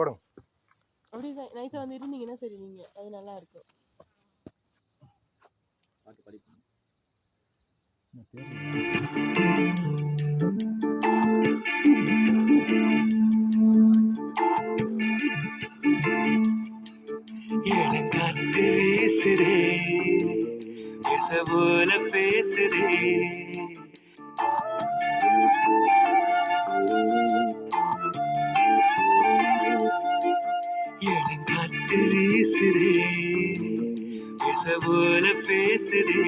போடுங்க. அப்படி நைஸா வந்து இருந்தீங்கன்னா சரி, நீங்க அது நல்லா இருக்கும். பாட்டு படிப்போம். காத்து வீசுதே, விச போல பேசுதே, காத்து வீசுதே, விச போல பேசுதே,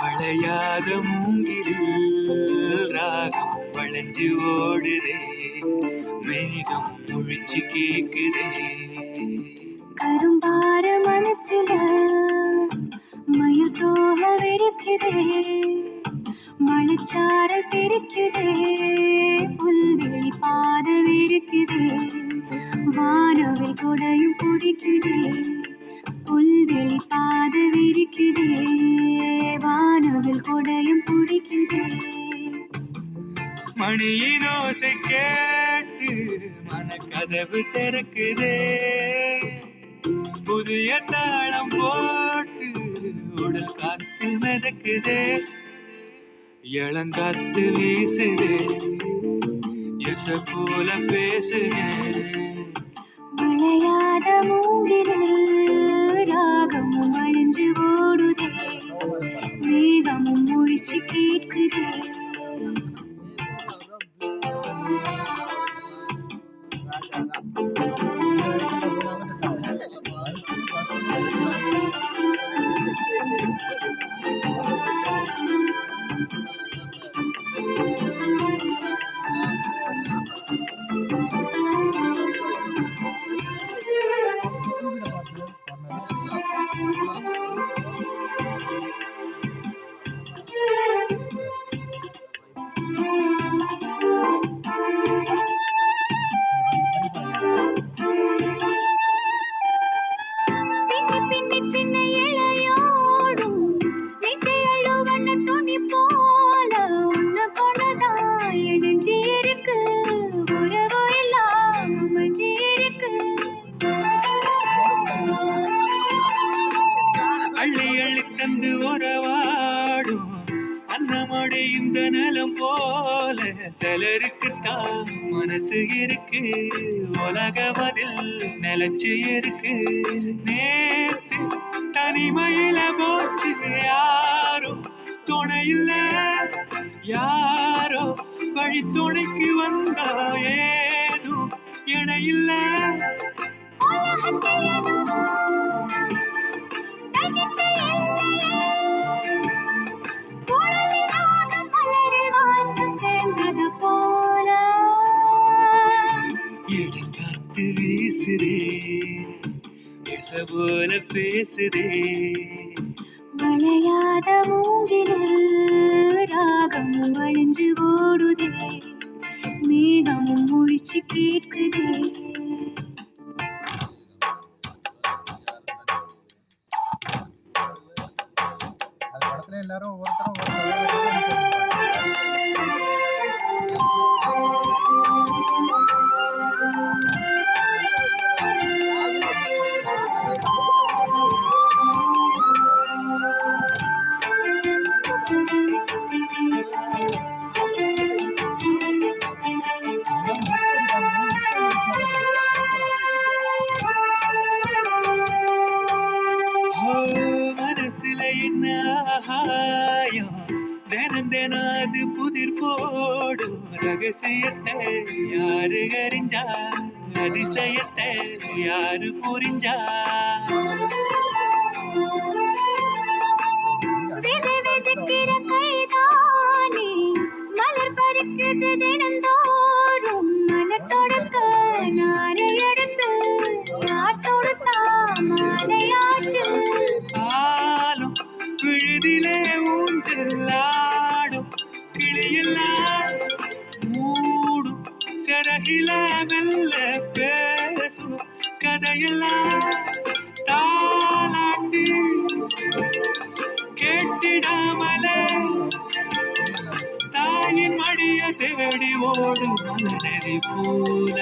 வளையாத மூங்கிலில் ராகம் வளைஞ்சு ஓடுதே, மேகம் முழிச்சு கேக்குதே. கரும்பார மனசுல மயில் தோக விரிக்குதே, மணிச்சாரல் தெரிக்குதே, புல்வெளி பாத விரிக்குதே, வானவில் கொடையும் பிடிக்குதே, புல்வெளி பாத விரிக்குதே, வானவில் கொடையும் பிடிக்குதே. மணியின் ஓசை கேட்டு மனக்கதவு திறக்குதே, புதிய தாளம் போட்டு உடல் காத்தில் மிதக்குதே, இளங்காத்து வீசுதே, எச போல பேசுதே, விளையாத மூங்கிலில் ராகமும் அழிஞ்சு ஓடுதே, மேகமும் முழிச்சு கேட்குதே. அள்ளி அள்ளி தந்து உறவாடும் அன்னமோடு இந்த நலம் போல சிலருக்குத்தான் மனசு இருக்கு, உலகமதில் நிலச்சு இருக்கு. நேற்று தனிமையில போச்சு யாரும் துணையில்ல, யாரோ வழி துணைக்கு வந்தா ஏதும் இணையில்ல. காத்து வீசுதே, பேச போல பேசுதே, வளையாத மூங்கிலில் ராகமும் அழிஞ்சு ஓடுதே, மேகமும் முழிச்சு கேட்குதே. எல்லாரும் ஒவ்வொருத்தரும் மனசுல என்ன ஆகாயம், தினம் தினம் அது புதிர் போடும். ரகசியத்தை யாரு அறிஞ்சா, அதிசயத்தை யாரு புரிஞ்சா. விதைக்கிற கைதானே மலர் பறிக்குது தினந்தோறும், மலர் தொடுக்க நாரை எடுத்து யார் தொடுத்தா மாலையாச்சு. ஆளும் விழுதிலே ஊஞ்சலாடும் கிளியெல்லாம் மூடும் சிறகில மெல்ல பேசும் கதையெல்லாம் தாலாட்டி கேட்டிடாமலே தாயின் மடிய தேடி ஓடும் மலநதி போல.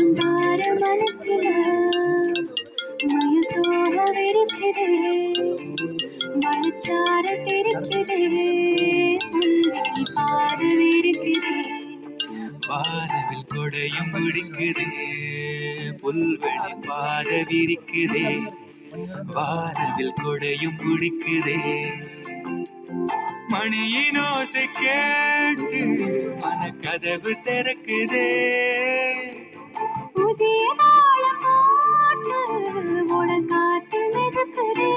மாறும் பாரு மனசுல மயத்தோக இருக்குதே மனச்சார தெரிக்குதே உள்ளி பாரு இருக்குதே வானவில் கொடையும் பிடிக்குதே புல்வெளி பாத விரிக்குதே வானவில் கொடையும் பிடிக்குதே மணியின் ஓசை கேட்டு மனக்கதவு திறக்குதே புதிய தாளம் போட்டு உடல் காட்டு மிதக்குதே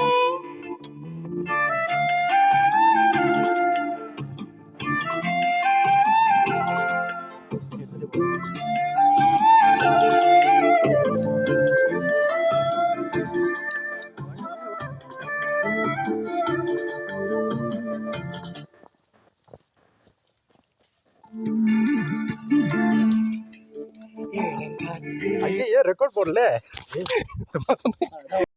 ஐயா ரெக்கார்ட் போடல சும்மா சொன்னேன்